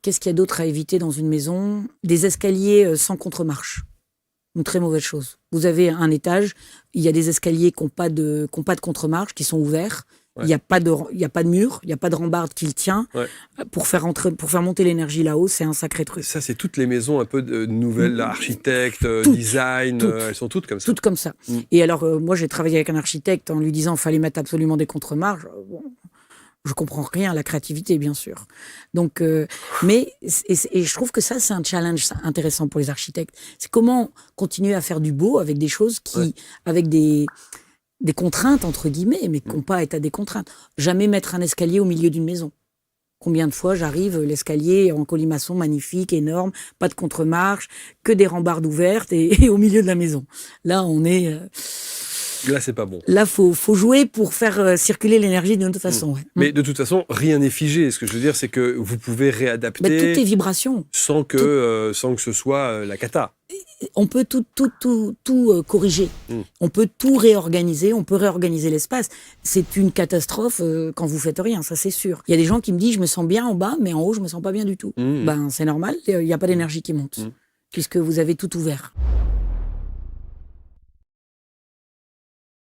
Qu'est-ce qu'il y a d'autre à éviter dans une maison? Des escaliers sans contre-marche. Une très mauvaise chose. Vous avez un étage, il y a des escaliers qui n'ont pas de contre-marche, qui sont ouverts. Ouais. Il n'y a pas de mur, il n'y a pas de rambarde qui le tient. Ouais. Pour faire monter l'énergie là-haut, c'est un sacré truc. Ça, c'est toutes les maisons un peu de nouvelles architectes, design, elles sont toutes comme ça. Toutes comme ça. Et alors, moi, j'ai travaillé avec un architecte en lui disant qu'il fallait mettre absolument des contre-marches. Bon, je comprends rien à la créativité, bien sûr. Donc, mais je trouve que ça, c'est un challenge intéressant pour les architectes. C'est comment continuer à faire du beau avec des choses avec des contraintes, entre guillemets, mais qui n'ont pas à être à des contraintes. Jamais mettre un escalier au milieu d'une maison. Combien de fois j'arrive, l'escalier en colimaçon magnifique, énorme, pas de contre-marche, que des rambardes ouvertes et au milieu de la maison. Là, on est... Là, c'est pas bon. Là, faut jouer pour faire circuler l'énergie d'une autre façon. Ouais. Mais de toute façon, rien n'est figé. Ce que je veux dire, c'est que vous pouvez réadapter... Toutes les vibrations. Sans que ce soit la cata. On peut tout corriger. On peut tout réorganiser. On peut réorganiser l'espace. C'est une catastrophe quand vous faites rien, ça c'est sûr. Il y a des gens qui me disent, je me sens bien en bas, mais en haut, je me sens pas bien du tout. Ben, c'est normal, il n'y a pas d'énergie qui monte, puisque vous avez tout ouvert.